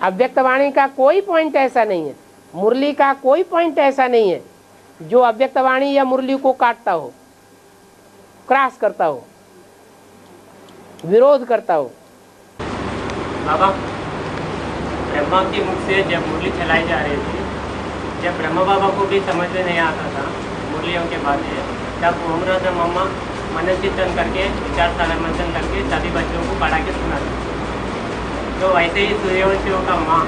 अव्यक्तवाणी का कोई पॉइंट ऐसा नहीं है, मुरली का कोई पॉइंट ऐसा नहीं है जो अव्यक्तवाणी या मुरली को काटता हो, क्रॉस करता हो, विरोध करता हो। बाबा, ब्रह्मा के मुख से जब मुरली चलाई जा रही थी, जब ब्रह्मा बाबा को भी समझ में नहीं आता था मुरलियों के बातें, तब उम्र मम्मा मनन चिंतन करके विचार सागर मंथन करके सभी बच्चों को पढ़ा के सुनाते। तो वैसे ही सूर्यवंशियों का माँ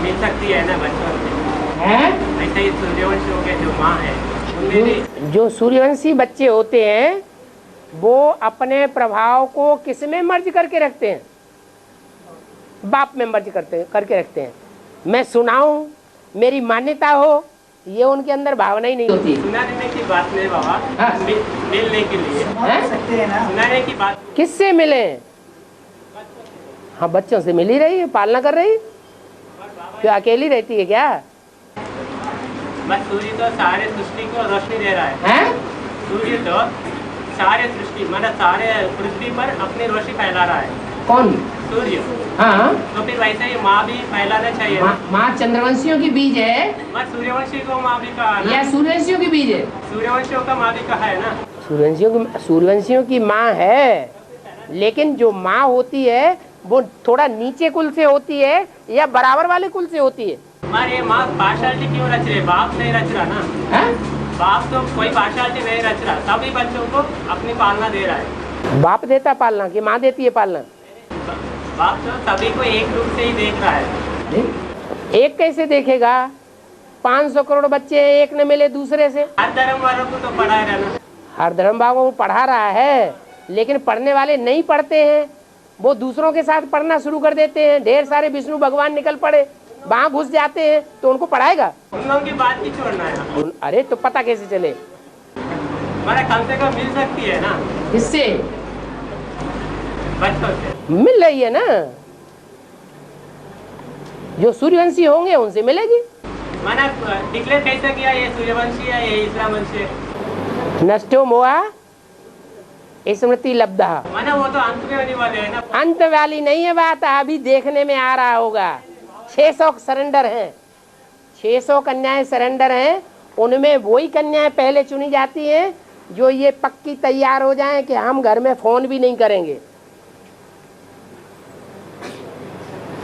मिल सकती है ना बच्चों से, ऐसे ही सूर्यवंशियों के जो माँ है उनमें भी जो सूर्यवंशी बच्चे होते हैं वो अपने प्रभाव को किस में मर्ज करके रखते हैं? बाप में मर्ज करके रखते हैं। मैं सुनाऊं, मेरी मान्यता हो, ये उनके अंदर भावना ही नहीं होती। सुनाने की बात नहीं बाबा, मिलने के लिए सुनाने की बात। किससे मिले? हाँ, बच्चों से मिल ही रही है, पालना कर रही। क्यों अकेली रहती है क्या? बस सूर्य तो सारे सृष्टि को रोशनी दे रहा है। सूर्य तो सारे सृष्टि मतलब सारे पृथ्वी पर अपनी रोशनी फैला रहा है। कौन? सूर्य। हाँ, तो फिर वैसे ही माँ भी फैलाना चाहिए। माँ चंद्रवंशियों की बीज है, मैं सूर्यवंशी को माँ भी कहा ना? या सूर्यवंशियों की बीज है? सूर्यवंशियों का माँ भी कहा है ना। सूर्यवंशियों की माँ है, लेकिन जो माँ होती है वो थोड़ा नीचे कुल से होती है या बराबर वाले कुल से होती है? ये माँ पार्शलिटी क्यों रच रहे? बाप नहीं रच रहा ना। है? बाप तो कोई पार्शलिटी नहीं रच रहा, सभी बच्चों को अपनी पालना दे रहा है। बाप देता पालना कि माँ देती है पालना? बाप तो सभी को एक रूप से ही देख रहा है। एक कैसे देखेगा? 500 करोड़ बच्चे एक न मिले दूसरे से। हर धर्म वालों को तो पढ़ा रहा ना। हर धर्म वालों को पढ़ा रहा है, लेकिन पढ़ने वाले नहीं पढ़ते हैं, वो दूसरों के साथ पढ़ना शुरू कर देते हैं। ढेर सारे विष्णु भगवान निकल पड़े, वहां घुस जाते हैं, तो उनको पढ़ाएगा? उन लोगों की बात ही छोड़ना है। अरे तो पता कैसे चले? कम से कम मिल सकती है ना। किससे? बच्चों से मिल रही है ना, जो सूर्यवंशी होंगे उनसे मिलेगी। मैंने डिक्लेयर कैसे किया ये सूर्यवंशी है ये इस्लाम वंशी है? नष्टो मोहा स्मृति लब्धा। मैंने वो तो अंत में होने वाले है ना। अंत वाली नहीं है बात, अभी देखने में आ रहा होगा। 600 सरेंडर हैं, 600 कन्याएं सरेंडर हैं। उनमें वही कन्याएं पहले चुनी जाती हैं जो ये पक्की तैयार हो जाएं कि हम घर में फोन भी नहीं करेंगे,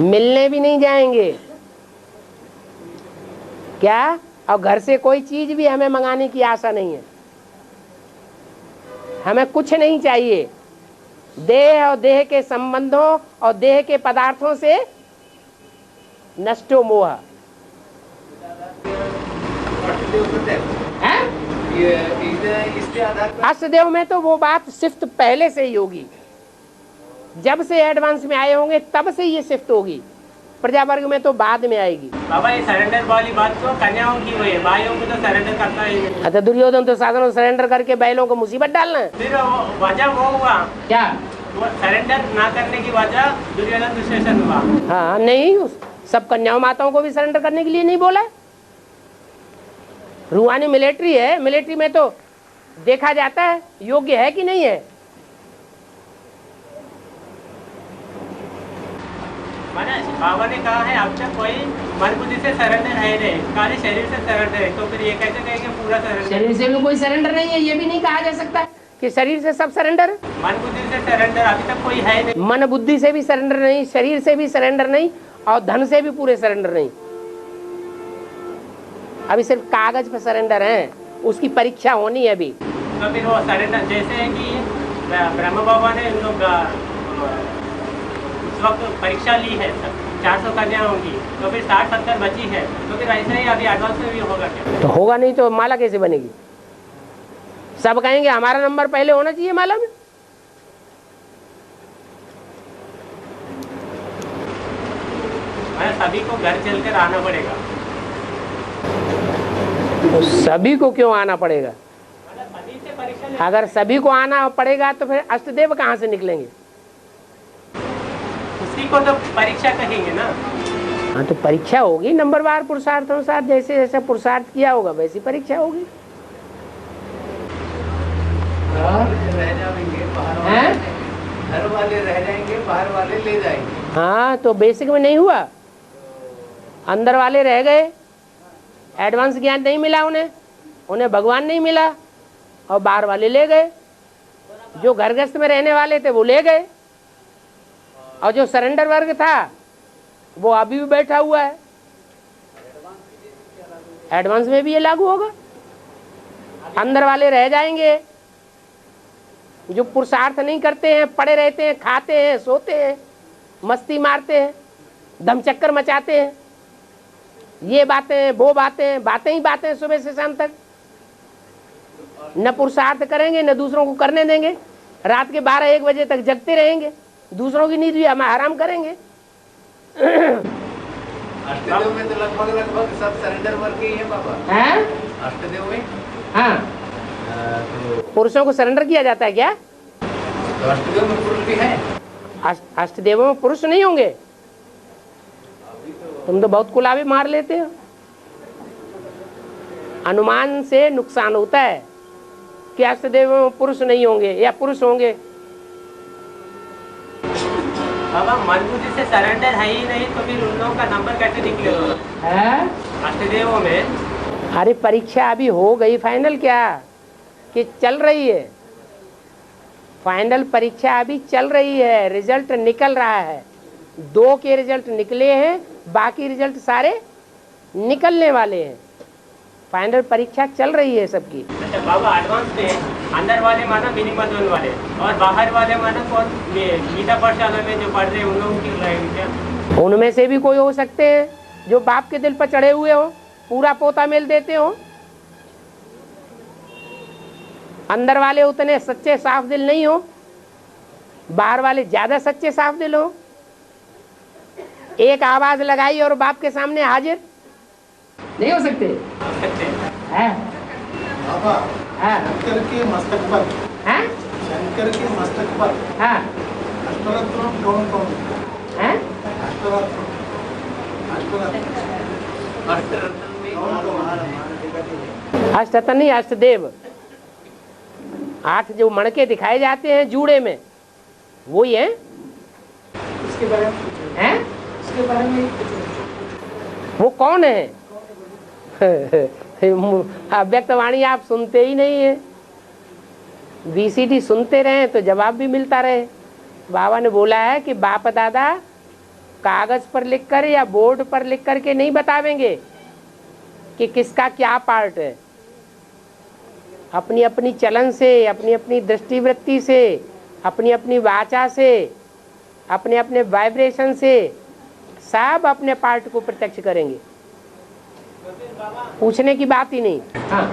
मिलने भी नहीं जाएंगे क्या, और घर से कोई चीज भी हमें मंगाने की आशा नहीं है। हमें कुछ नहीं चाहिए। देह और देह के संबंधों और देह के पदार्थों से नष्टो मोह। अष्टदेव में तो वो बात शिफ्ट पहले से ही होगी, जब से एडवांस में आए होंगे तब से ये शिफ्ट होगी। प्रजावर्ग में तो बाद में आएगी। बाबा ये सरेंडर वाली बात तो कन्याओं की हुई है, भाइयों को तो सरेंडर करता ही नहीं। अच्छा, दुर्योधन तो साधनों सरेंडर करके बैलों को मुसीबत डालना है। फिर वजह वो हुआ क्या? वो सरेंडर ना करने की वजह दुर्योधन दुशासन हुआ। हाँ, नहीं, सब कन्याओं माताओं को भी सरेंडर करने के लिए नहीं बोला। रूहानी मिलिट्री है, मिलिट्री में तो देखा जाता है योग्य है कि नहीं है। बाबा ने कहा है अब तक कोई मन बुद्धि से सरेंडर है नहीं, खाली शरीर से सरेंडर है। तो फिर ये कैसे कहेंगे पूरा सरेंडर? शरीर से भी कोई सरेंडर नहीं है, ये भी नहीं कहा जा सकता कि शरीर से सब सरेंडर। मन बुद्धि से सरेंडर अभी तक कोई है नहीं। मन बुद्धि से भी सरेंडर नहीं, शरीर से भी सरेंडर नहीं, और धन से भी पूरे सरेंडर नहीं। अभी सिर्फ कागज पर सरेंडर है, उसकी परीक्षा होनी है अभी। तो फिर वो सरेंडर जैसे है कि ब्रह्म बाबा ने उन लोग उस वक्त परीक्षा ली है 400 कन्याओं की, तो फिर 60-70 बची है। तो फिर ऐसे ही अभी एडवांस में भी होगा क्या? तो होगा नहीं तो माला कैसे बनेगी? सब कहेंगे हमारा नंबर पहले होना चाहिए माला में। सभी को घर चलकर आना पड़ेगा। तो सभी को क्यों आना पड़ेगा? अगर सभी को आना पड़ेगा तो फिर अष्टदेव कहाँ से निकलेंगे? उसी को तो परीक्षा कहेंगे ना। हाँ, तो परीक्षा होगी नंबरवार पुरुषार्थ अनुसार, जैसे जैसे पुरुषार्थ किया होगा वैसी परीक्षा होगी। घर वाले रह जाएंगे, बाहर वाले ले जाएंगे। हाँ, तो बेसिक में नहीं हुआ, अंदर वाले रह गए, एडवांस ज्ञान नहीं मिला उन्हें, उन्हें भगवान नहीं मिला, और बाहर वाले ले गए। जो घर गृहस्थ में रहने वाले थे वो ले गए, और जो सरेंडर वर्ग था वो अभी भी बैठा हुआ है। एडवांस में भी ये लागू होगा। अंदर वाले रह जाएंगे, जो पुरुषार्थ नहीं करते हैं, पड़े रहते हैं, खाते हैं, सोते हैं, मस्ती मारते हैं, धमचक्कर मचाते हैं, ये बातें वो बातें, बातें ही बातें सुबह से शाम तक। न पुरुषार्थ करेंगे, न दूसरों को करने देंगे। रात के 12-1 बजे तक जगते रहेंगे, दूसरों की नींद भी हम हराम करेंगे। अष्टदेव में तो लगभग सब सरेंडर वर्ग ही है बाबा। हैं? अष्टदेव में हाँ, तो पुरुषों को सरेंडर किया जाता है क्या? अष्टदेव में पुरुष भी है। अष्टदेवों में पुरुष नहीं होंगे? तुम तो बहुत कुलाबी मार लेते हो। अनुमान से नुकसान होता है कि अष्टदेवों में पुरुष नहीं होंगे या पुरुष होंगे। बाबा मजबूती से सरेंडर है ही नहीं तो फिर उन लोगों का नंबर कैसे निकलेगा है? अष्टदेवों में? अरे परीक्षा अभी हो गई फाइनल, क्या कि चल रही है? फाइनल परीक्षा अभी चल रही है, रिजल्ट निकल रहा है। 2 के रिजल्ट निकले हैं, बाकी रिजल्ट सारे निकलने वाले हैं। फाइनल परीक्षा चल रही है सबकी। अच्छा बाबा, एडवांस में अंदर वाले माना मिनिमम जोन वाले और बाहर वाले माना कौन गीता पाठशाला में जो पढ़ रहे हैं उन लोगों की रहेगी क्या? उनमें से भी कोई हो सकते हैं जो बाप के दिल पर चढ़े हुए हो, पूरा पोता मेल देते हो। अंदर वाले उतने सच्चे साफ दिल नहीं हो, बाहर वाले ज्यादा सच्चे साफ दिल हो। एक आवाज लगाई और बाप के सामने हाजिर नहीं हो सकते हैं? बाबा हाँ, शंकर के मस्तक पर, हैं? शंकर के मस्तक पर हाँ, अष्टरत्न कौन कौन? हैं? अष्टरत्न में अष्टतन नहीं, अष्टदेव। 8 जो मणके दिखाए जाते हैं जूड़े में, वो ही है। उसके बारे में हैं? उसके बारे में वो कौन है? अव्यक्तवाणी आप सुनते ही नहीं है। VCD सुनते रहे तो जवाब भी मिलता रहे। बाबा ने बोला है कि बाप दादा कागज पर लिखकर या बोर्ड पर लिख कर के नहीं बतावेंगे कि किसका क्या पार्ट है। अपनी अपनी चलन से, अपनी अपनी दृष्टिवृत्ति से, अपनी अपनी वाचा से, अपने अपने वाइब्रेशन से सब अपने पार्ट को प्रत्यक्ष करेंगे। पूछने की बात ही नहीं। हाँ,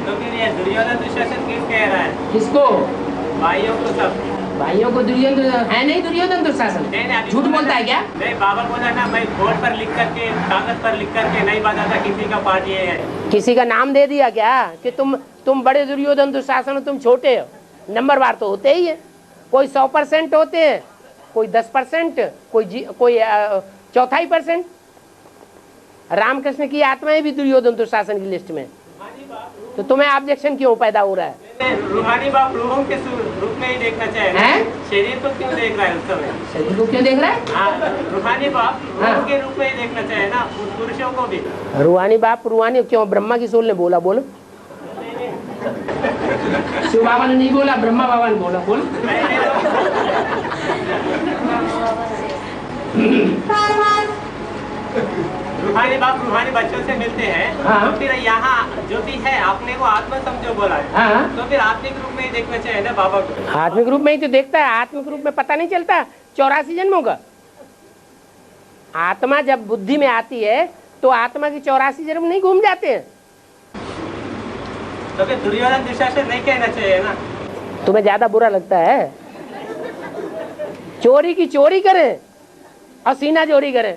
तो फिर ये दुर्योधन दुशासन क्यों कह रहा है किसको? भाइयों को? सब भाइयों को दुर्योधन है नहीं? दुर्योधन दुशासन नहीं, झूठ बोलता है क्या? नहीं, बाबा बोला ना मैं बोर्ड पर लिख करके कागज पर लिख करके नहीं बताता किसी का पार्ट ये है। किसी का नाम दे दिया क्या कि तुम बड़े दुर्योधन दुशासन हो, तुम छोटे हो? नंबर वार तो होते ही है। कोई 100% होते हैं, कोई 10%, कोई 1/4%। रामकृष्ण की आत्माएं भी दुर्योधन दुशासन की लिस्ट में। तो तुम्हें ऑब्जेक्शन क्यों पैदा हो रहा है? रूहानी बाप रूहों के रूप में ही देखना चाहिए ना? शरीर को क्यों देख रहा है उस समय? शरीर को क्यों देख रहा है? हाँ, रूहानी बाप रूहों के रूप में ही देखना चाहिए ना, पुरुषों को भी। रूहानी बाप रूहानी क्यों? ब्रह्मा की सोल ने बोला, बोलो। शिव बाबा ने नहीं बोला, ब्रह्मा बाबा ने बोला, बोलो। रूहानी बाप रूहानी बच्चों से मिलते हैं। हाँ। तो फिर यहाँ जो भी है आपने को आत्मा समझो बोला है। हाँ। तो फिर आत्मिक रूप में ही देखना चाहिए ना बाबा को। आत्मिक रूप में ही तो देखता है। आत्मिक रूप में पता नहीं चलता 84 जन्मों का? आत्मा जब बुद्धि में आती है तो आत्मा की 84 जन्म नहीं घूम जाते हैं। तो फिर दुर्योधन दुशासन नहीं कहना चाहिए ना? तुम्हें ज्यादा बुरा लगता है? चोरी की चोरी करें और सीना चोरी करें।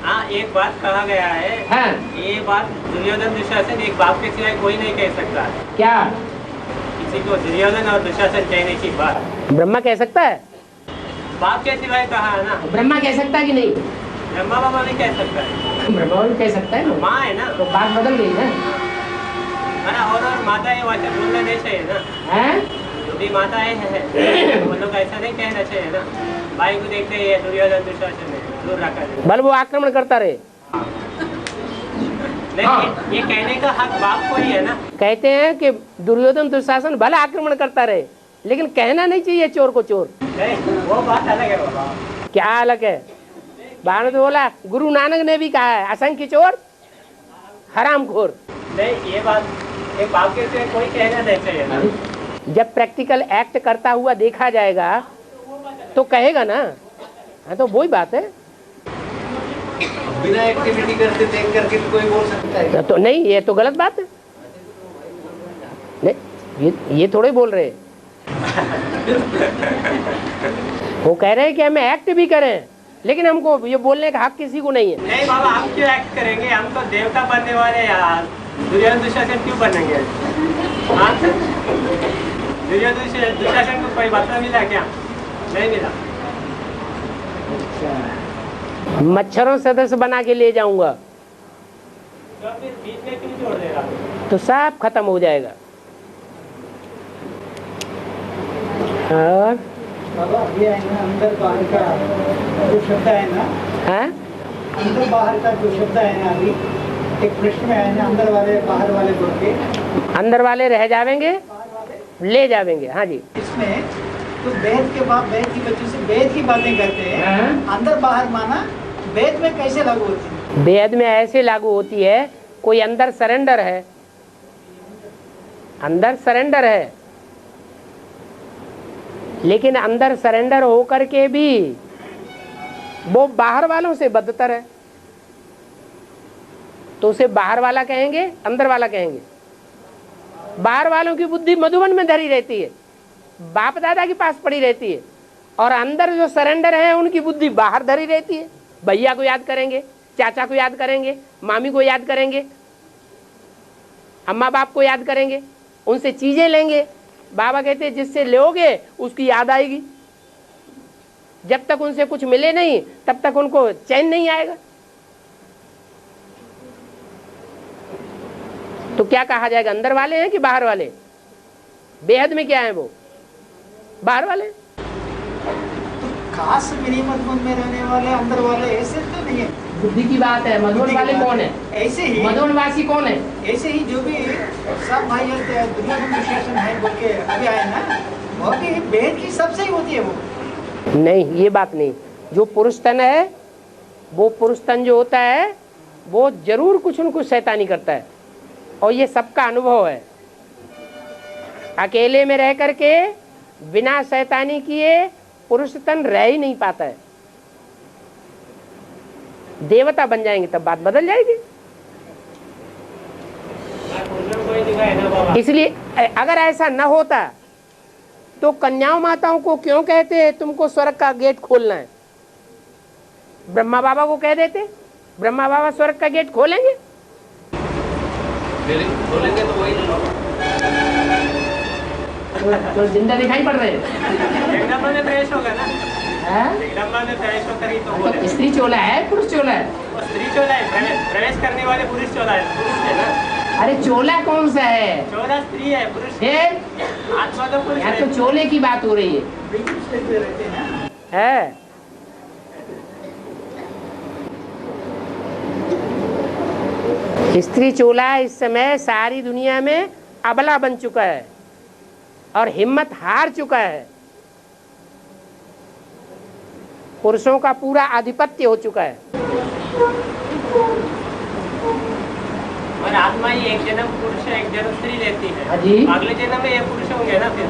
हाँ, एक बात कहा गया है। हाँ। ये बात दुर्योधन दुशासन एक बाप के सिवाय कोई नहीं कह सकता। क्या? किसी को दुर्योधन और दुशासन कहने की बात ब्रह्मा कह सकता है? बाप के सिवाय कहा है ना? ब्रह्मा कह सकता है कि नहीं? ब्रह्मा बाबा भी कह सकता है। ब्रह्मा भी कह सकता है ना? माँ है ना, तो बात बदल गई ना? ना और माता ये वचन बोलना नहीं चाहिए ना? हैं? जो भी माता है वो लोग ऐसा नहीं कहना चाहिए ना। भाई को देखते हैं दुर्योधन दुशासन है। दूर रखा जाए। भले वो आक्रमण करता रहे। नहीं, ये कहने का हक बाप को ही है ना। कहते हैं कि दुर्योधन दुशासन भले आक्रमण करता रहे, लेकिन कहना नहीं चाहिए चोर को चोर। नहीं, वो बात अलग है बाबा। क्या अलग है? भारत तो बोला, गुरु नानक ने भी कहा है, असंख्य चोर हरामखोर। नहीं, ये बात एक बाप के से कोई कहना नहीं चाहिए ना। जब प्रैक्टिकल एक्ट करता हुआ देखा जाएगा तो कहेगा ना। हाँ, तो वही बात है। बिना एक्टिविटी करते देख करके भी कोई बोल सकता है? तो नहीं, ये तो गलत बात है। नहीं, ये थोड़े बोल रहे। वो कह रहे हैं कि हमें एक्ट भी करें, लेकिन हमको ये बोलने का हक किसी को नहीं है। नहीं बाबा, हम क्यों एक्ट करेंगे? हम तो देवता बनने वाले यार। दुर्योधन दुशासन क्यों बनेंगे? हाँ, दुर्योधन दुशासन को कोई बदला मिला क्या? नहीं मिला। मच्छरों सदस्य बना के ले जाऊंगा तो फिर बीच में क्यों छोड़ दे रहा? तो सब खत्म हो जाएगा। और बाबा ये है ना, अंदर बाहर का जो शब्द है ना, हाँ, अंदर बाहर का जो शब्द है ना, अभी एक प्रश्न में है ना, अंदर वाले बाहर वाले बोल के, अंदर वाले रह जावेंगे, ले जावेंगे। हाँ जी। इसमें तो वेद के बाद वेद की वजह से वेद की बातें करते हैं, अंदर बाहर माना वेद में कैसे लागू होती है? वेद में ऐसे लागू होती है, कोई अंदर सरेंडर है, अंदर सरेंडर है, लेकिन अंदर सरेंडर होकर के भी वो बाहर वालों से बदतर है, तो उसे बाहर वाला कहेंगे, अंदर वाला कहेंगे। बाहर वालों की बुद्धि मधुबन में धरी रहती है, बाप दादा के पास पड़ी रहती है, और अंदर जो सरेंडर है उनकी बुद्धि बाहर धरी रहती है। भैया को याद करेंगे, चाचा को याद करेंगे, मामी को याद करेंगे, अम्मा बाप को याद करेंगे, उनसे चीजें लेंगे। बाबा कहते हैं जिससे लोगे उसकी याद आएगी। जब तक उनसे कुछ मिले नहीं तब तक उनको चैन नहीं आएगा। तो क्या कहा जाएगा, अंदर वाले हैं कि बाहर वाले? बेहद में क्या है वो? बाहर वाले। खास मिनी मधुबन में रहने वाले अंदर वाले ऐसे तो नहीं है। बुद्धि की बात है। मधुबन वाले कौन है? ऐसे ही मधुबनवासी कौन है? ऐसे ही जो भी सब भाई दुर्योधन दुशासन है बोल के अभी आए ना, वो भी वेद की सबसे ही होती है वो। नहीं, ये बात नहीं। जो पुरुष तन है, वो पुरुष तन जो होता है वो जरूर कुछ न कुछ शैतानी करता है, और ये सबका अनुभव है। अकेले में रह करके बिना शैतानी किए पुरुष तन रह ही नहीं पाता है। देवता बन जाएंगे तब बात बदल जाएगी। इसलिए अगर ऐसा न होता तो कन्याओं माताओं को क्यों कहते हैं तुमको स्वर्ग का गेट खोलना है? ब्रह्मा बाबा को कह देते, ब्रह्मा बाबा स्वर्ग का गेट खोलेंगे? खोलेंगे तो वही तो जिंदा दिखाई पड़ रहे हैं। जगदम्बा में प्रवेश होगा ना। हाँ? जगदम्बा में प्रवेश होकर ही तो तो बोले। स्त्री चोला है, पुरुष चोला है? वो स्त्री चोला है, प्रवेश करने वाले पुरुष चोला है, पुरुष है ना। अरे चोला कौन सा है? चोला स्त्री है, पुरुष है? आत्मा तो पुरुष यहाँ है। तो चोले की बात हो रही है। बिल्कुल स्टेज पे रहते हैं ना। है? स्त्री चोला इस समय सारी दुनिया में अबला बन चुका है और हिम्मत हार चुका है। पुरुषों का पूरा आधिपत्य हो चुका है। और आत्मा ही एक जन्म पुरुष है, एक जन्म स्त्री लेती है। जी। अगले जन्म में ये पुरुष होंगे ना फिर।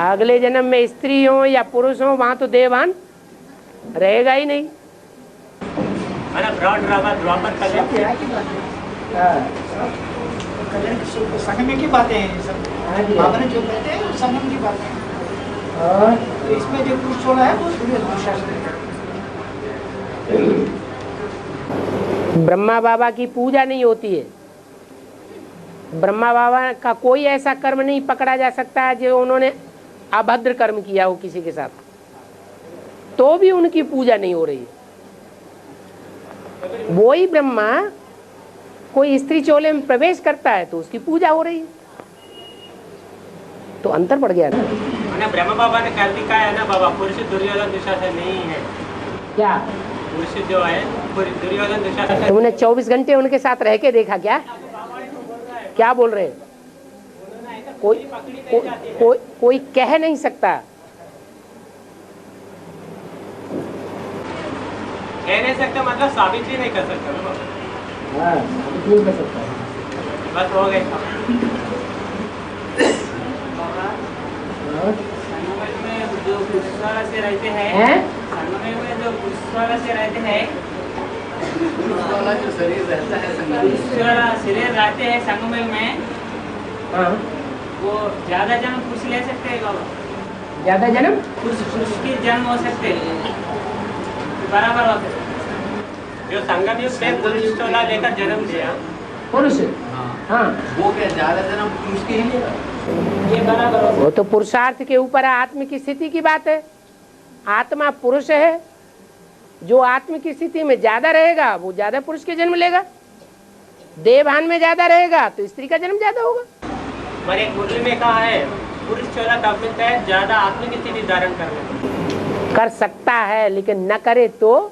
अगले जन्म में स्त्री हो या पुरुष हो, वहां तो देवान रहेगा ही नहीं। द्वापर कलयुग क्या की बात है? कल्याण की संगम की बातें हैं ये सब। बाबा ने जो कहते हैं वो संगम की बातें हैं। तो इसमें जो पुरुष चोला है वो दुर्योधन दुशासन है। ब्रह्मा बाबा की पूजा नहीं होती है। ब्रह्मा बाबा का कोई ऐसा कर्म नहीं पकड़ा जा सकता है जो उन्होंने अभद्र कर्म किया हो किसी के साथ, तो भी उनकी पूजा नहीं हो रही है। वही ब्रह्मा कोई स्त्री चोले में प्रवेश करता है तो उसकी पूजा हो रही है। तो अंतर पड़ गया ना। मैंने ब्रह्म बाबा ने कर दिखाया है ना बाबा, पुरुष दुर्योधन दुशासन नहीं है। क्या पुरुष जो है दुर्योधन दुशासन। तुमने 24 घंटे उनके साथ रह के देखा क्या? क्या बोल रहे हैं? कोई कह नहीं सकता। कह नहीं सकता मतलब साबित भी नहीं कर सकता ना बाबा। हाँ, नहीं कर सकता। बस हो गए। संगम में जो पुरुषवाला से रहते हैं, संगम में जो पुरुषवाला से रहते हैं, पुरुष वाला जो शरीर रहता है संगम में, पुरुषवाला शरीर रहते हैं संगम में, हाँ, वो ज्यादा जन्म पुरुष ले सकते हैं बाबा। ज्यादा जन्म पुरुष के जन्म हो सकते हैं, बराबर हो सकते। जो संगम युग में पुरुष चोला लेकर जन्म लिया, पुरुष, हाँ, वो क्या ज्यादा जन्म पुरुष के ही लेगा? ये बराबर हो वो तो पुरुषार्थ के ऊपर आत्म की स्थिति की बात है। आत्मा पुरुष है, जो आत्म की स्थिति में ज्यादा रहेगा वो ज्यादा पुरुष के जन्म लेगा। देवभान में ज्यादा रहेगा तो स्त्री का जन्म ज्यादा होगा। पर एक मुरली में कहा है पुरुष चोला तब मिलता है ज्यादा आत्म की स्थिति धारण करने कर सकता है, लेकिन न करे तो।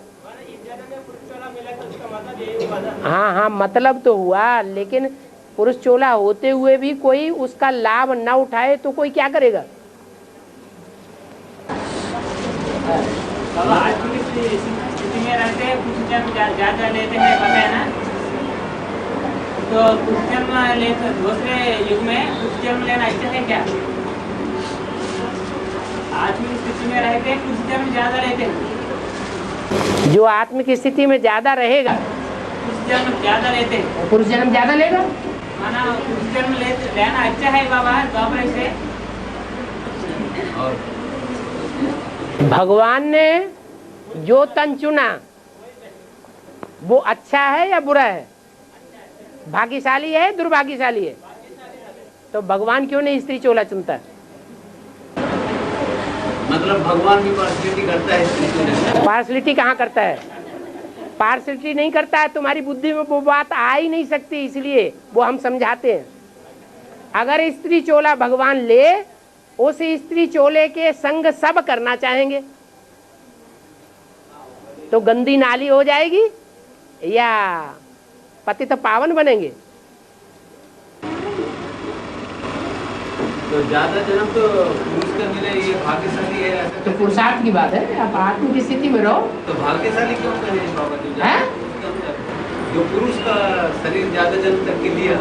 हाँ हाँ, मतलब तो हुआ, लेकिन पुरुष चोला होते हुए भी कोई उसका लाभ न उठाए तो कोई क्या करेगा? बाबा आत्म की स्थिति में रहते हैं, कुछ जन्म ज्यादा लेते हैं, पता है ना? तो कुछ जन्म लेकर दूसरे युग में कुछ जन्म लेना अच्छा है क्या? आत्म की स्थिति में रहते हैं, कुछ जन्म ज्यादा लेते हैं। जो आत्म की स्थिति में ज्यादा रहेगा कुछ जन्म ज्यादा लेते हैं, पुरुष जन्म ज्यादा लेगा। माना कुछ जन्म लेना अच्छा है बाबा द्वापर से। भगवान ने जो तन चुना वो अच्छा है या बुरा है? भाग्यशाली है, दुर्भाग्यशाली है? तो भगवान क्यों नहीं स्त्री चोला चुनता? मतलब भगवान भी पार्शलिटी करता है स्त्री को? पार्शलिटी कहाँ करता है? पार्शलिटी नहीं करता है। तुम्हारी बुद्धि में वो बात आ ही नहीं सकती, इसलिए वो हम समझाते हैं। अगर स्त्री चोला भगवान ले, उस स्त्री चोले के संग सब करना चाहेंगे तो गंदी नाली हो जाएगी या पति तो पावन बनेंगे? तो ज्यादा जन्म तो पुरुष का मिले, ये भाग्यशाली है ऐसा? तो पुरुषार्थ की बात है। आप आत्म की स्थिति में रहो। तो भाग्यशाली क्यों कहें बाबा? हैं? जो पुरुष का शरीर ज्यादा जन्म तक के लिया,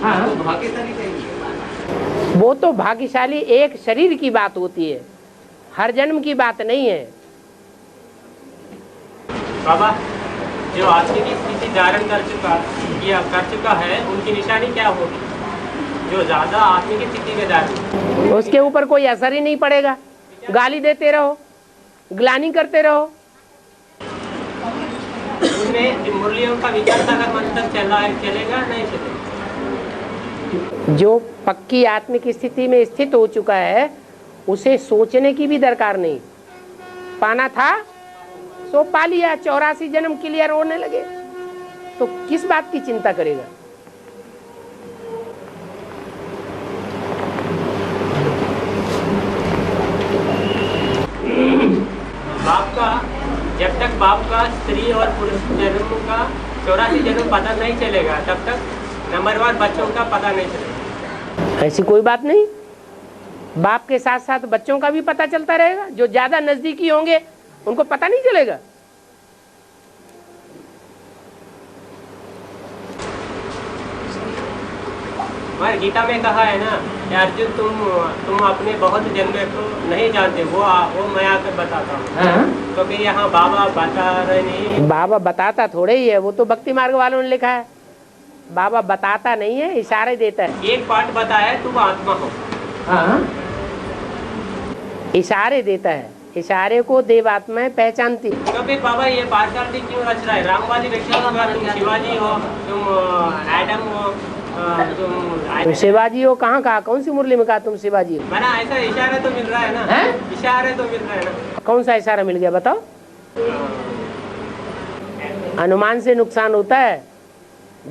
हाँ, तो भाग्यशाली कहेंगे। वो तो भाग्यशाली एक शरीर की बात होती है, हर जन्म की बात नहीं है। बाबा जो आत्म की स्थिति धारण कर चुका है उनकी निशानी क्या होगी? जो ज्यादा आत्म की स्थिति में धारण, उसके ऊपर कोई असर ही नहीं पड़ेगा। गाली देते रहो, ग्लानि करते रहो। उनमें मुरलियों का विचार सागर मंत्र चलेगा नहीं चलेगा? जो पक्की आत्म की स्थिति में स्थित हो चुका है उसे सोचने की भी दरकार नहीं। पाना था सो पा लिया, 84 जन्म क्लियर होने लगे तो किस बात की चिंता करेगा? बाप का जब तक बाप का स्त्री और पुरुष जन्म का 84 जन्म पता नहीं चलेगा तब तक नंबरवार बच्चों का पता नहीं चलेगा। ऐसी कोई बात नहीं, बाप के साथ साथ बच्चों का भी पता चलता रहेगा। जो ज्यादा नजदीकी होंगे उनको पता नहीं चलेगा। हमारे गीता में कहा है ना कि अर्जुन तुम अपने बहुत जन्म को नहीं जानते, वो मैं आकर बताता हूँ। तो फिर यहाँ बाबा बता रहे नहीं। बाबा बताता थोड़े ही है, वो तो भक्ति मार्ग वालों ने लिखा है। बाबा बताता नहीं है, इशारे देता है। एक पाठ बताया तुम आत्मा हो। हाँ, इशारे देता है, इशारे को देवात्माएं पहचानती। तो फिर बाबा ये पार्शलिटी क्यों रच रहा है? रामवादी व्यक्ति तुम शिवाजी हो, तुम एडम हो, तुम शिवाजी हो? कहाँ कहा? कौन सी मुरली में कहा तुम शिवाजी हो? मैंने ऐसा इशारा तो मिल रहा है ना? इशारे तो मिल रहा है ना? कौन सा इशारा मिल गया बताओ? अनुमान से नुकसान होता है।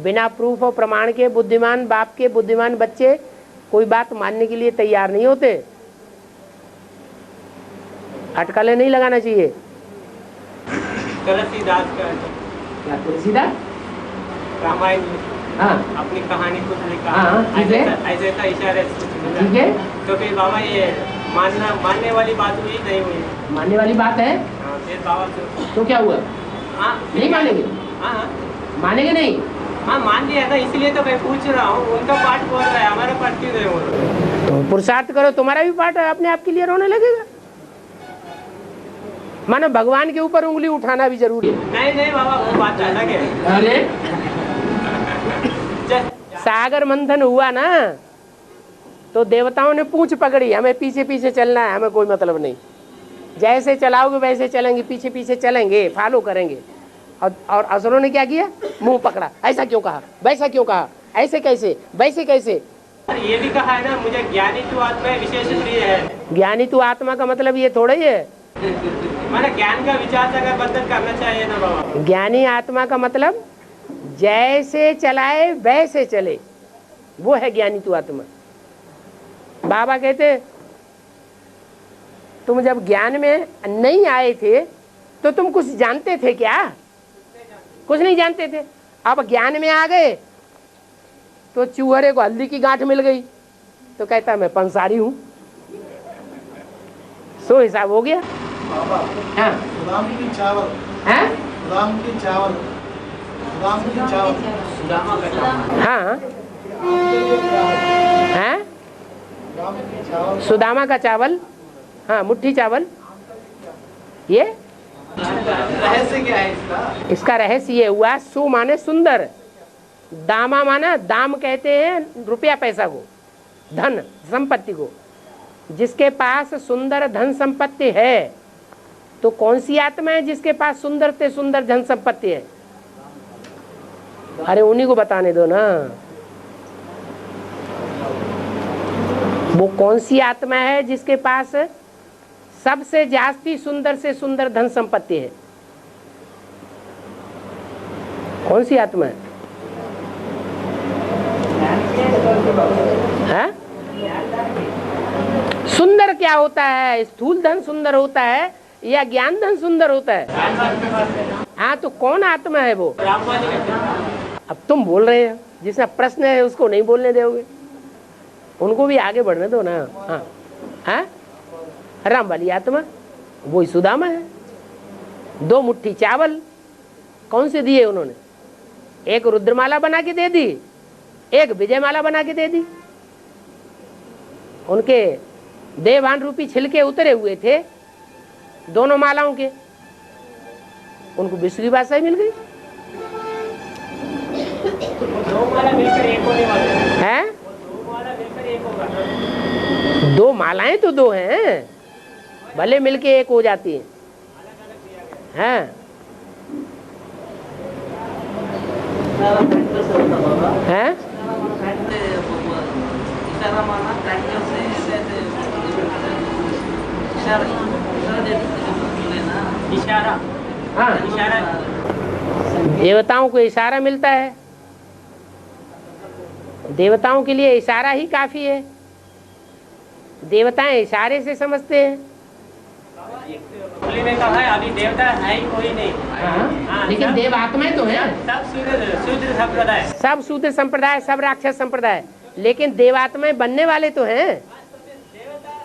बिना प्रूफ और प्रमाण के बुद्धिमान बाप के बुद्धिमान बच्चे कोई बात मानने के लिए तैयार नहीं होते। अटकलें नहीं लगाना चाहिए। तुलसीदास का क्या तुलसीदास? रामायण में हाँ अपनी कहानी खुद लिखा। हाँ, ठीक है। ऐसे का इशारे से कुछ मिला। ठीक है, तो फिर बाबा ये मानने वाली बात हुई नहीं हुई? मानने वाली बात है। हाँ, फिर बाबा तो क्या हुआ? हाँ नहीं मानेंगे? हाँ मानेंगे नहीं? हाँ मान लिया ना, इसलिए तो मैं पूछ रहा हूँ। उनका पाठ बोल रहा है, हमारा पाठ क्यों नहीं बोल रहा? तो पुरुषार्थ करो, तुम्हारा भी पाठ अपने आप क्लियर होने लगेगा। मानो भगवान के ऊपर उंगली उठाना भी जरूरी है। नहीं बाबा, वो बात अलग है। अरे सागर मंथन हुआ ना, तो देवताओं ने पूंछ पकड़ी, हमें पीछे पीछे चलना है, हमें कोई मतलब नहीं। जैसे चलाओगे वैसे चलेंगे, पीछे पीछे चलेंगे, फॉलो करेंगे। और असुरों ने क्या किया? मुंह पकड़ा, ऐसा क्यों कहा, वैसा क्यों कहा, ऐसे कैसे, वैसे कैसे। और ये भी कहा है ना, मुझे ज्ञानी तू आत्मा विशेष प्रिय है। ज्ञानी तू आत्मा का मतलब ये थोड़ा ही है। मैंने ज्ञान का विचार का बंधन करना चाहिए ना बाबा। ज्ञानी आत्मा का मतलब जैसे चलाए वैसे चले, वो है ज्ञानी तू आत्मा। बाबा कहते तुम जब ज्ञान में नहीं आए थे तो तुम कुछ जानते थे क्या? कुछ नहीं जानते थे। अब ज्ञान में आ गए तो चूहरे को हल्दी की गांठ मिल गई तो कहता मैं पंसारी हूं। सो हिसाब हो गया। हाँ राम की चावल, हैं? राम की चावल, राम की चावल, सुदामा का चावल। हाँ हैं? राम की चावल, सुदामा का चावल, हाँ मुट्ठी चावल। ये रहस्य क्या है इसका? इसका रहस्य ये हुआ, सु माने सुंदर, दामा माना, दाम कहते हैं रुपया पैसा को, धन संपत्ति को। जिसके पास सुंदर धन संपत्ति है, तो कौन सी आत्मा है जिसके पास सुंदर से सुंदर धन संपत्ति है? अरे उन्हीं को बताने दो ना, वो कौन सी आत्मा है जिसके पास सबसे जास्ती सुंदर से सुंदर धन संपत्ति है? कौन सी आत्मा है? है? सुंदर क्या होता है? स्थूल धन सुंदर होता है या ज्ञान धन सुंदर होता है? हाँ, तो कौन आत्मा है वो? अब तुम बोल रहे हो, जिसका प्रश्न है उसको नहीं बोलने दोगे, उनको भी आगे बढ़ने दो ना। हाँ हाँ, राम वाली आत्मा वही सुदामा है। 2 मुट्ठी चावल कौन से दिए उन्होंने? एक रुद्रमाला बना के दे दी, एक विजयमाला बना के दे दी। उनके देवान रूपी छिलके उतरे हुए थे दोनों मालाओं के, उनको विश्री बादशाही मिल गई। 2 माला मिलकर एक होने वाला है। हैं? 2 माला मिलकर एक होगा। 2 मालाएं तो 2 हैं, भले मिलके एक हो जाती हैं। हैं? हैं? इशारा, हाँ, इशारा। देवताओं को इशारा मिलता है, देवताओं के लिए इशारा ही काफी है। देवताएं इशारे से समझते हैं। बोली में कहा है अभी देवता है ही कोई नहीं। हाँ, लेकिन सब- देव आत्माएं तो हैं। सब शूद्र संप्रदाय। सब शूद्र संप्रदाय, सब राक्षस संप्रदाय, लेकिन देवात्माएं बनने वाले तो हैं।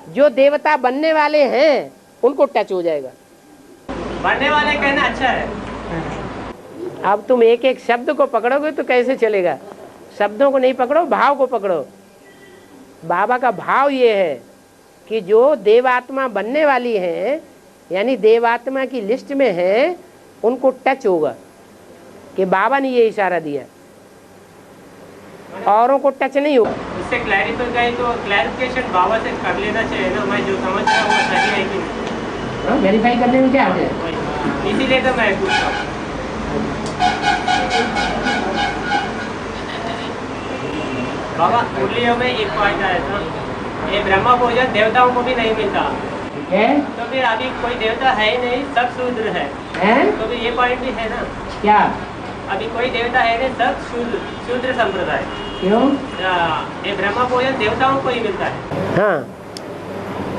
जो देवता बनने वाले हैं उनको टच हो जाएगा। बनने वाले कहना अच्छा है। अब तुम एक एक शब्द को पकड़ोगे तो कैसे चलेगा? शब्दों को नहीं पकड़ो, भाव को पकड़ो। बाबा का भाव ये है कि जो देवात्मा बनने वाली हैं, यानी देवात्मा की लिस्ट में है, उनको टच होगा कि बाबा ने ये इशारा दिया, औरों को टच नहीं होगा। उससे क्लैरिफिकेशन बाबा से कर लेना चाहिए ना। मैं जो समझ रहा हूँ वो सही है कि नहीं, वेरीफाई करने में क्या है? इसीलिए तो मैं पूछ रहा हूँ। बाबा मुरलियों में एक पॉइंट आया था, ये ब्रह्मा भोजन देवताओं को भी नहीं मिलता। ठीक है? तो फिर अभी कोई देवता है ही नहीं, सब शूद्र है। हैं? तो फिर ये पॉइंट भी है ना, क्या? अभी कोई देवता है नहीं, सब शूद्र संप्रदाय। क्यों? ये ब्रह्मा भोजन देवताओं को ही मिलता है। हाँ,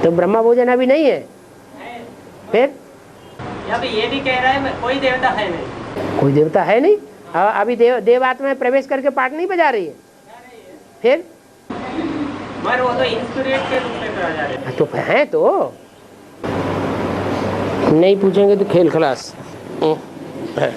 तो ब्रह्मा भोजन अभी नहीं है। फिर या फिर ये भी कह रहा है कोई देवता है नहीं। कोई देवता है नहीं। अभी देव आत्मा में प्रवेश करके पाठ नहीं बजा रही है। फिर मगर वो तो इंस्पिरेट के रूप में करा जा रहे हैं। तो है तो नहीं पूछेंगे तो खेल खलास। है।